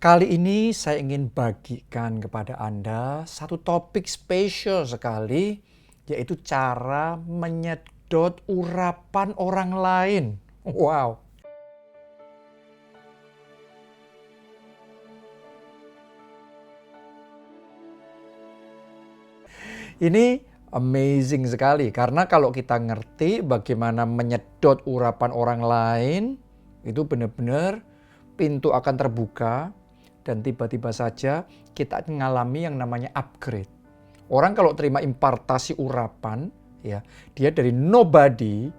Kali ini saya ingin bagikan kepada Anda satu topik spesial sekali, yaitu cara menyedot urapan orang lain. Wow. Ini amazing sekali, karena kalau kita ngerti bagaimana menyedot urapan orang lain, itu benar-benar pintu akan terbuka dan tiba-tiba saja kita mengalami yang namanya upgrade. Orang kalau terima impartasi urapan, ya, dia dari nobody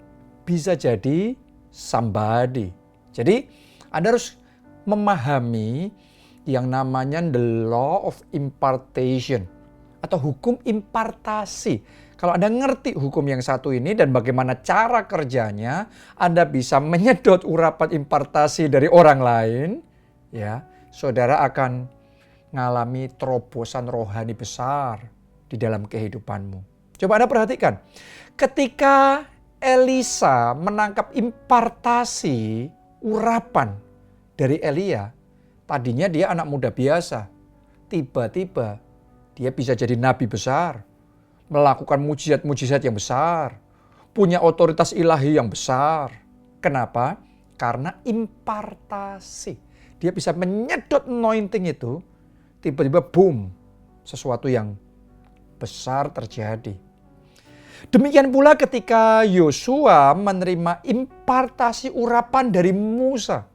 bisa jadi somebody. Jadi Anda harus memahami yang namanya the law of impartation atau hukum impartasi. Kalau Anda ngerti hukum yang satu ini dan bagaimana cara kerjanya, Anda bisa menyedot urapan impartasi dari orang lain, ya, saudara akan mengalami terobosan rohani besar di dalam kehidupanmu. Coba Anda perhatikan, ketika Elisa menangkap impartasi urapan dari Elia, tadinya dia anak muda biasa, tiba-tiba dia bisa jadi nabi besar, melakukan mujizat-mujizat yang besar, punya otoritas ilahi yang besar. Kenapa? Karena impartasi. Dia bisa menyedot anointing itu, tiba-tiba boom, sesuatu yang besar terjadi. Demikian pula ketika Yosua menerima impartasi urapan dari Musa.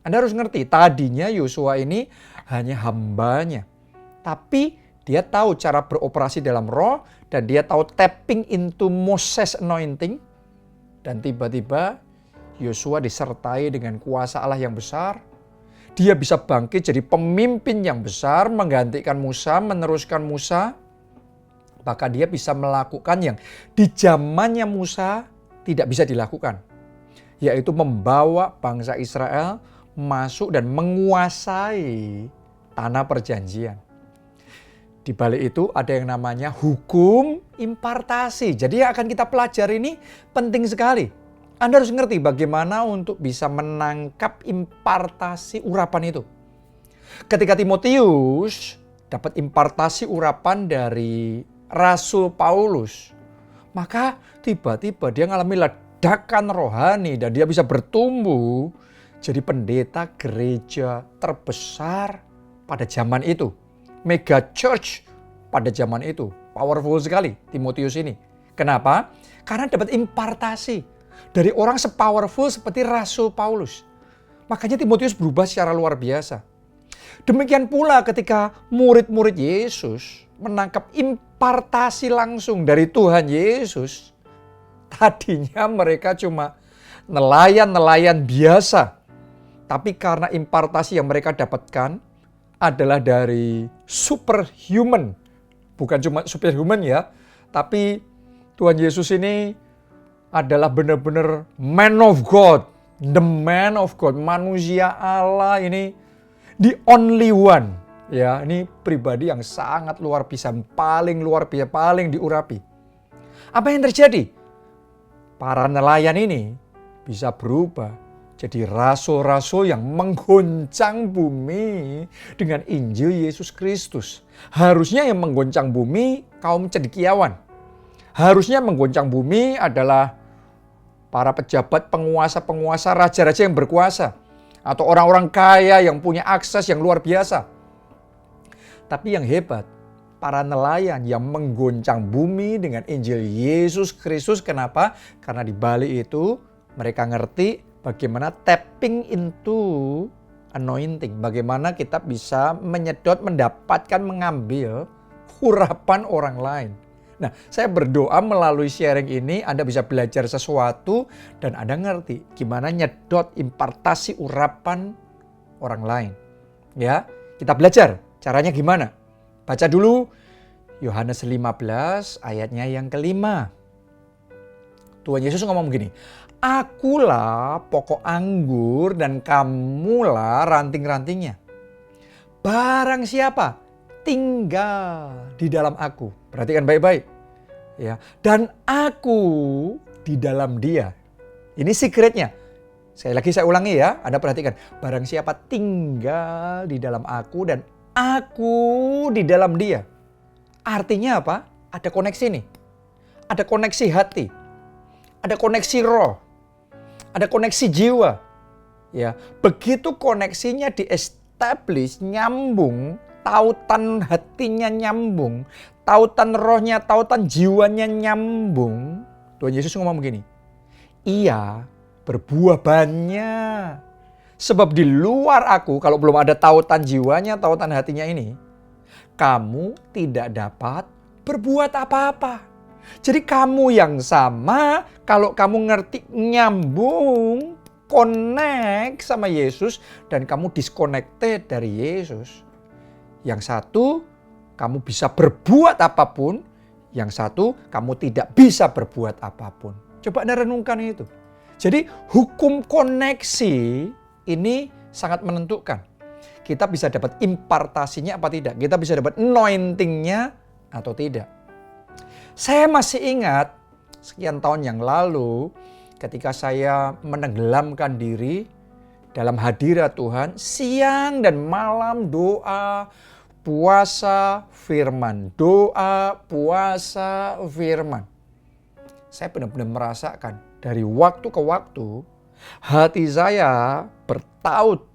Anda harus ngerti, tadinya Yosua ini hanya hambanya. Tapi dia tahu cara beroperasi dalam roh dan dia tahu tapping into Moses anointing. Dan tiba-tiba Yosua disertai dengan kuasa Allah yang besar. Dia bisa bangkit jadi pemimpin yang besar, menggantikan Musa, meneruskan Musa. Bahkan dia bisa melakukan yang di zamannya Musa tidak bisa dilakukan. Yaitu membawa bangsa Israel masuk dan menguasai tanah perjanjian. Di balik itu ada yang namanya hukum impartasi. Jadi yang akan kita pelajari ini penting sekali. Anda harus ngerti bagaimana untuk bisa menangkap impartasi urapan itu. Ketika Timotius dapat impartasi urapan dari Rasul Paulus, maka tiba-tiba dia mengalami ledakan rohani dan dia bisa bertumbuh jadi pendeta gereja terbesar pada zaman itu. Mega church pada zaman itu. Powerful sekali Timotius ini. Kenapa? Karena dapat impartasi dari orang sepowerful seperti Rasul Paulus. Makanya Timotius berubah secara luar biasa. Demikian pula ketika murid-murid Yesus menangkap impartasi langsung dari Tuhan Yesus. Tadinya mereka cuma nelayan-nelayan biasa. Tapi karena impartasi yang mereka dapatkan adalah dari superhuman. Bukan cuma superhuman ya, tapi Tuhan Yesus ini adalah benar-benar man of God. The man of God, manusia Allah ini the only one. Ya, ini pribadi yang sangat luar biasa, paling luar biasa, paling diurapi. Apa yang terjadi? Para nelayan ini bisa berubah jadi rasul-rasul yang menggoncang bumi dengan Injil Yesus Kristus. Harusnya yang menggoncang bumi kaum cendekiawan. Harusnya menggoncang bumi adalah para pejabat, penguasa-penguasa, raja-raja yang berkuasa. Atau orang-orang kaya yang punya akses yang luar biasa. Tapi yang hebat, para nelayan yang menggoncang bumi dengan Injil Yesus Kristus. Kenapa? Karena di balik itu mereka ngerti bagaimana tapping into anointing. Bagaimana kita bisa menyedot, mendapatkan, mengambil urapan orang lain. Nah, saya berdoa melalui sharing ini Anda bisa belajar sesuatu dan Anda ngerti gimana nyedot impartasi urapan orang lain. Ya, kita belajar caranya gimana. Baca dulu Yohanes 15 ayatnya yang kelima. Tuhan Yesus ngomong begini, "Akulah pokok anggur dan kamulah ranting-rantingnya. Barang siapa tinggal di dalam aku." Perhatikan baik-baik. Ya, dan aku di dalam dia. Ini secretnya. Sekali lagi saya ulangi ya, Anda perhatikan. Barang siapa tinggal di dalam aku dan aku di dalam dia. Artinya apa? Ada koneksi nih. Ada koneksi hati. Ada koneksi roh. Ada koneksi jiwa. Ya, begitu koneksinya di-establish, nyambung, tautan hatinya nyambung, tautan rohnya, tautan jiwanya nyambung. Tuhan Yesus ngomong begini, ia berbuah banyak. Sebab di luar aku, kalau belum ada tautan jiwanya, tautan hatinya ini, kamu tidak dapat berbuat apa-apa. Jadi kamu yang sama, kalau kamu ngerti nyambung, connect sama Yesus, dan kamu disconnected dari Yesus. Yang satu, kamu bisa berbuat apapun. Yang satu, kamu tidak bisa berbuat apapun. Coba Anda renungkan itu. Jadi hukum koneksi ini sangat menentukan. Kita bisa dapat impartasinya apa tidak. Kita bisa dapat anointingnya atau tidak. Saya masih ingat sekian tahun yang lalu ketika saya menenggelamkan diri dalam hadirat Tuhan. Siang dan malam doa, puasa, firman. Doa, puasa, firman. Saya benar-benar merasakan dari waktu ke waktu hati saya bertaut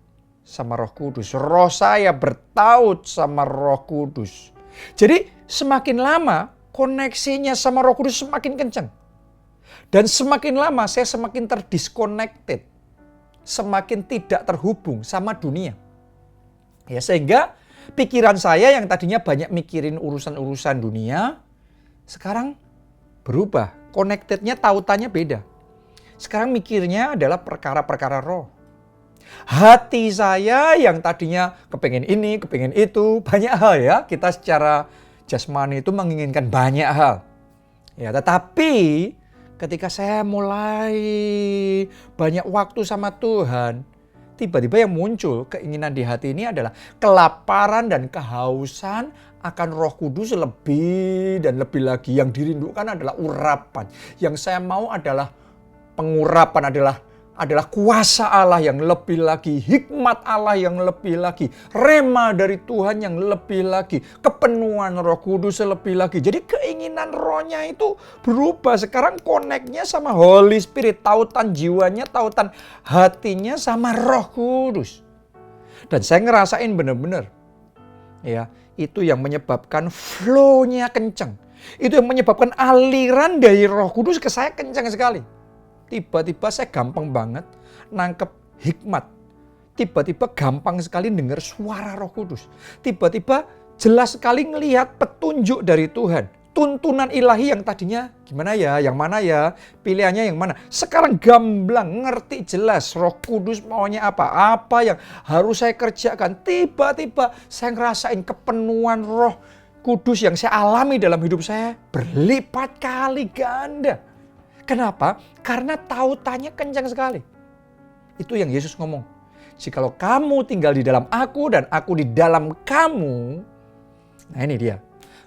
sama Roh Kudus. Roh saya bertaut sama Roh Kudus. Jadi semakin lama koneksinya sama Roh Kudus semakin kencang. Dan semakin lama saya semakin terdisconnected. Semakin tidak terhubung sama dunia. Ya, sehingga pikiran saya yang tadinya banyak mikirin urusan-urusan dunia, sekarang berubah. Connectednya, tautannya beda. Sekarang mikirnya adalah perkara-perkara roh. Hati saya yang tadinya kepengen ini, kepengen itu, banyak hal ya. Kita secara jasmani itu menginginkan banyak hal. Ya, tetapi ketika saya mulai banyak waktu sama Tuhan, tiba-tiba yang muncul keinginan di hati ini adalah kelaparan dan kehausan akan Roh Kudus lebih dan lebih lagi. Yang dirindukan adalah urapan. Yang saya mau adalah pengurapan, adalah kuasa Allah yang lebih lagi, hikmat Allah yang lebih lagi, rema dari Tuhan yang lebih lagi, kepenuhan Roh Kudus lebih lagi. Jadi keinginan rohnya itu berubah. Sekarang connect-nya sama Holy Spirit, tautan jiwanya, tautan hatinya sama Roh Kudus. Dan saya ngerasain benar-benar ya, itu yang menyebabkan flow-nya kencang. Itu yang menyebabkan aliran dari Roh Kudus ke saya kencang sekali. Tiba-tiba saya gampang banget nangkep hikmat. Tiba-tiba gampang sekali dengar suara Roh Kudus. Tiba-tiba jelas sekali ngelihat petunjuk dari Tuhan. Tuntunan ilahi yang tadinya gimana ya, yang mana ya, pilihannya yang mana. Sekarang gamblang, ngerti jelas Roh Kudus maunya apa yang harus saya kerjakan. Tiba-tiba saya ngerasain kepenuhan Roh Kudus yang saya alami dalam hidup saya berlipat kali ganda. Kenapa? Karena tautannya kencang sekali. Itu yang Yesus ngomong. Jikalau kamu tinggal di dalam aku dan aku di dalam kamu, nah ini dia.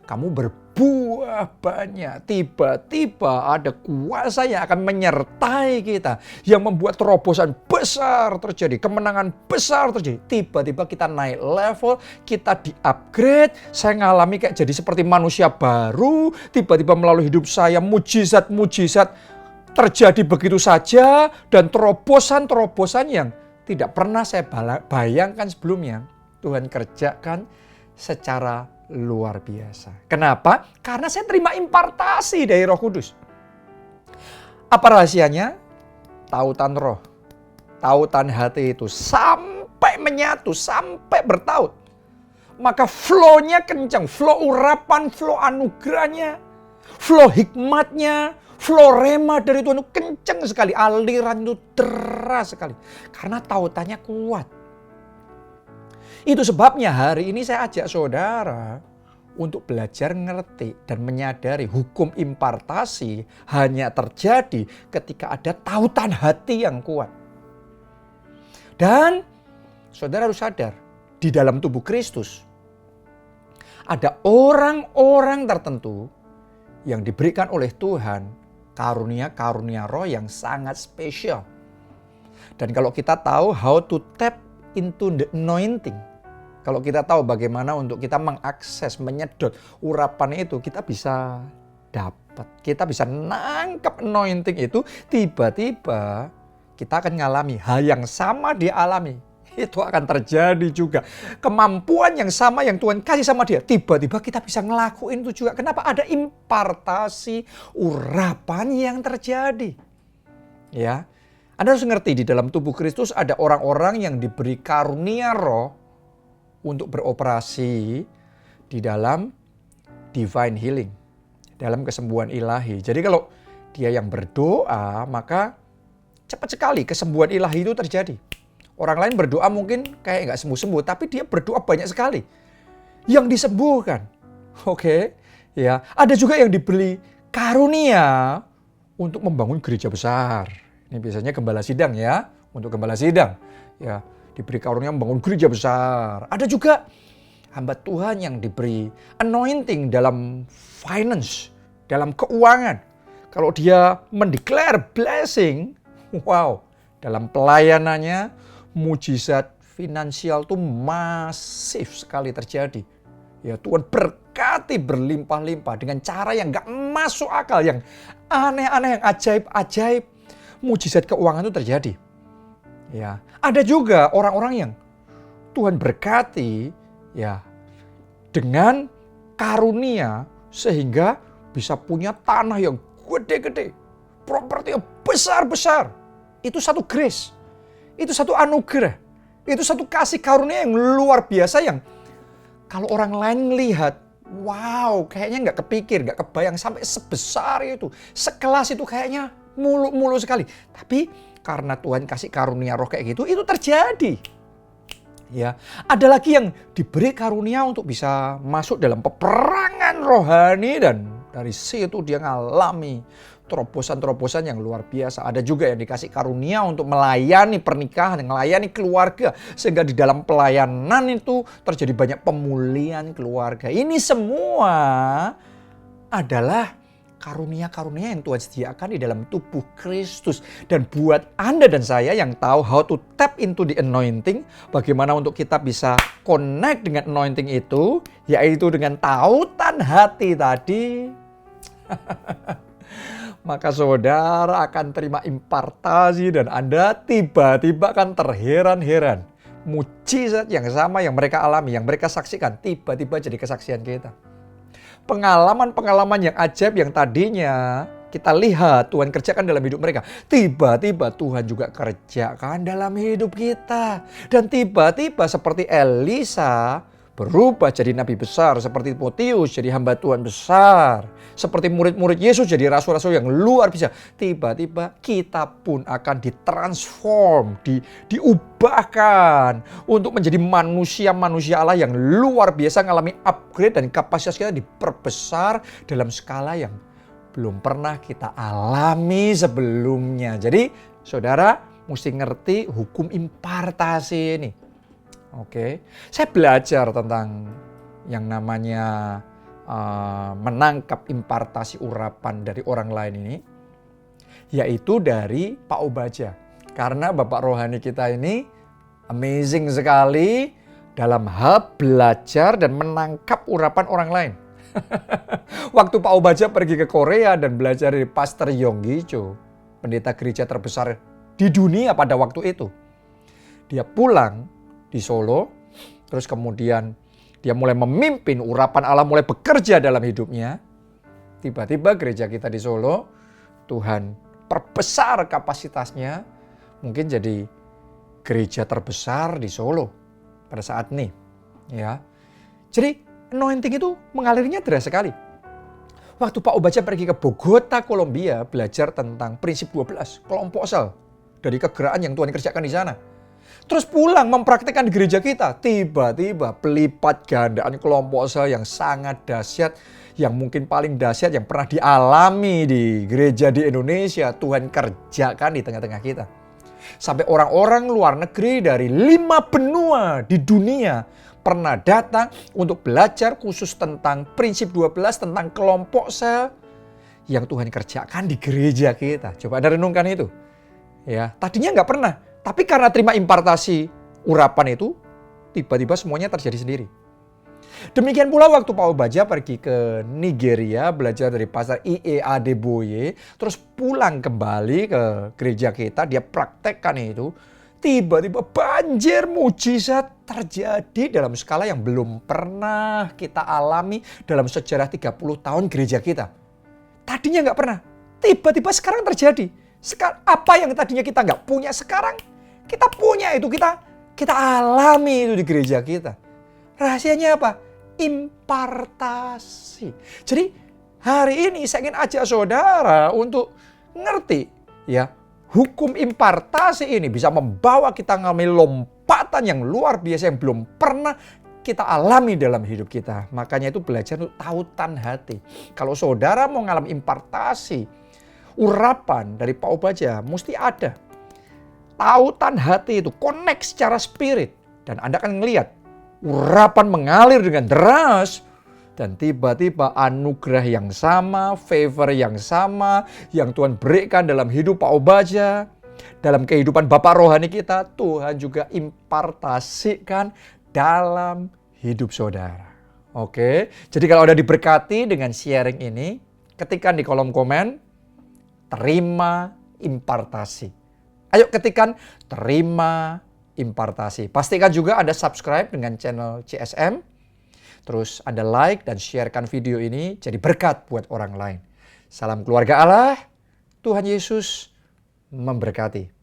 Kamu berbuah banyak. Tiba-tiba ada kuasa yang akan menyertai kita. Yang membuat terobosan besar terjadi. Kemenangan besar terjadi. Tiba-tiba kita naik level. Kita di-upgrade. Saya ngalami kayak jadi seperti manusia baru. Tiba-tiba melalui hidup saya mujizat-mujizat terjadi begitu saja. Dan terobosan-terobosan yang tidak pernah saya bayangkan sebelumnya. Tuhan kerjakan secara luar biasa. Kenapa? Karena saya terima impartasi dari Roh Kudus. Apa rahasianya? Tautan roh. Tautan hati itu sampai menyatu, sampai bertaut. Maka flow-nya kencang. Flow urapan, flow anugerahnya, flow hikmatnya, flow rema dari Tuhan itu kencang sekali. Aliran itu deras sekali. Karena tautannya kuat. Itu sebabnya hari ini saya ajak saudara untuk belajar ngerti dan menyadari hukum impartasi hanya terjadi ketika ada tautan hati yang kuat. Dan saudara harus sadar, di dalam tubuh Kristus ada orang-orang tertentu yang diberikan oleh Tuhan karunia-karunia roh yang sangat spesial. Dan kalau kita tahu how to tap into the anointing, kalau kita tahu bagaimana untuk kita mengakses, menyedot urapan itu, kita bisa dapat. Kita bisa nangkap anointing itu, tiba-tiba kita akan mengalami hal yang sama dia alami. Itu akan terjadi juga. Kemampuan yang sama yang Tuhan kasih sama dia, tiba-tiba kita bisa ngelakuin itu juga. Kenapa? Ada impartasi urapan yang terjadi. Ya, Anda harus ngerti di dalam tubuh Kristus ada orang-orang yang diberi karunia roh untuk beroperasi di dalam divine healing, dalam kesembuhan ilahi. Jadi kalau dia yang berdoa, maka cepat sekali kesembuhan ilahi itu terjadi. Orang lain berdoa mungkin kayak nggak sembuh-sembuh, tapi dia berdoa banyak sekali yang disembuhkan. Oke, ya. Ada juga yang diberi karunia untuk membangun gereja besar. Ini biasanya gembala sidang ya, untuk gembala sidang. Ya, diberi karunia membangun gereja besar. Ada juga hamba Tuhan yang diberi anointing dalam finance, dalam keuangan. Kalau dia mendeklar blessing, wow, dalam pelayanannya mujizat finansial tuh masif sekali terjadi. Ya, Tuhan berkati berlimpah-limpah dengan cara yang gak masuk akal, yang aneh-aneh, yang ajaib-ajaib. Mujizat keuangan itu terjadi. Ya, ada juga orang-orang yang Tuhan berkati ya dengan karunia sehingga bisa punya tanah yang gede-gede, properti yang besar-besar. Itu satu grace. Itu satu anugerah. Itu satu kasih karunia yang luar biasa yang kalau orang lain melihat, wow, kayaknya nggak kepikir, nggak kebayang sampai sebesar itu. Sekelas itu kayaknya mulu-mulu sekali. Tapi karena Tuhan kasih karunia roh kayak gitu, itu terjadi. Ya, ada lagi yang diberi karunia untuk bisa masuk dalam peperangan rohani dan dari situ dia ngalami terobosan-terobosan yang luar biasa. Ada juga yang dikasih karunia untuk melayani pernikahan, melayani keluarga. Sehingga di dalam pelayanan itu terjadi banyak pemulihan keluarga. Ini semua adalah karunia-karunia yang Tuhan sediakan di dalam tubuh Kristus. Dan buat Anda dan saya yang tahu how to tap into the anointing, bagaimana untuk kita bisa connect dengan anointing itu, yaitu dengan tautan hati tadi, maka saudara akan terima impartasi dan Anda tiba-tiba akan terheran-heran. Mujizat yang sama yang mereka alami, yang mereka saksikan, tiba-tiba jadi kesaksian kita. Pengalaman-pengalaman yang ajaib yang tadinya kita lihat Tuhan kerjakan dalam hidup mereka, tiba-tiba Tuhan juga kerjakan dalam hidup kita. Dan tiba-tiba seperti Elisa berubah jadi nabi besar, seperti Timotius jadi hamba Tuhan besar, seperti murid-murid Yesus jadi rasul-rasul yang luar biasa. Tiba-tiba kita pun akan ditransform, diubahkan untuk menjadi manusia-manusia Allah yang luar biasa, mengalami upgrade dan kapasitas kita diperbesar dalam skala yang belum pernah kita alami sebelumnya. Jadi saudara mesti ngerti hukum impartasi ini. Oke, saya belajar tentang yang namanya menangkap impartasi urapan dari orang lain ini, yaitu dari Pak Obaja. Karena Bapak rohani kita ini amazing sekali dalam hal belajar dan menangkap urapan orang lain. Waktu Pak Obaja pergi ke Korea dan belajar dari Pastor Yonggi Cho, pendeta gereja terbesar di dunia pada waktu itu, dia pulang di Solo, terus kemudian dia mulai memimpin urapan Allah, mulai bekerja dalam hidupnya. Tiba-tiba gereja kita di Solo, Tuhan perbesar kapasitasnya, mungkin jadi gereja terbesar di Solo pada saat ini. Ya, jadi anointing itu mengalirnya deras sekali. Waktu Pak Obaja pergi ke Bogota, Kolombia, belajar tentang prinsip 12, kelompok sel dari kegeraan yang Tuhan kerjakan di sana. Terus pulang mempraktikkan di gereja kita, tiba-tiba pelipat gandaan kelompok sel yang sangat dahsyat, yang mungkin paling dahsyat yang pernah dialami di gereja di Indonesia, Tuhan kerjakan di tengah-tengah kita. Sampai orang-orang luar negeri dari 5 benua di dunia pernah datang untuk belajar khusus tentang prinsip 12, tentang kelompok sel yang Tuhan kerjakan di gereja kita. Coba Anda renungkan itu. Ya, tadinya nggak pernah. Tapi karena terima impartasi urapan itu, tiba-tiba semuanya terjadi sendiri. Demikian pula waktu Pak Obaja pergi ke Nigeria, belajar dari Pastor I.E. Adeboye, terus pulang kembali ke gereja kita, dia praktekkan itu. Tiba-tiba banjir mujizat terjadi dalam skala yang belum pernah kita alami dalam sejarah 30 tahun gereja kita. Tadinya nggak pernah, tiba-tiba sekarang terjadi. Apa yang tadinya kita nggak punya sekarang, kita punya itu, kita alami itu di gereja kita. Rahasianya apa? Impartasi. Jadi hari ini saya ingin ajak saudara untuk ngerti ya, hukum impartasi ini bisa membawa kita mengalami lompatan yang luar biasa yang belum pernah kita alami dalam hidup kita. Makanya itu belajar untuk tautan hati. Kalau saudara mau mengalami impartasi, urapan dari Pak Obaja, mesti ada tautan hati itu, connect secara spirit. Dan Anda akan melihat urapan mengalir dengan deras. Dan tiba-tiba anugerah yang sama, favor yang sama, yang Tuhan berikan dalam hidup Pak Obaja, dalam kehidupan Bapak rohani kita, Tuhan juga impartasikan dalam hidup saudara. Oke, jadi kalau ada diberkati dengan sharing ini, ketikkan di kolom komen, terima impartasi. Ayo ketikkan, terima impartasi. Pastikan juga Anda subscribe dengan channel CSM. Terus Anda like dan sharekan video ini jadi berkat buat orang lain. Salam keluarga Allah, Tuhan Yesus memberkati.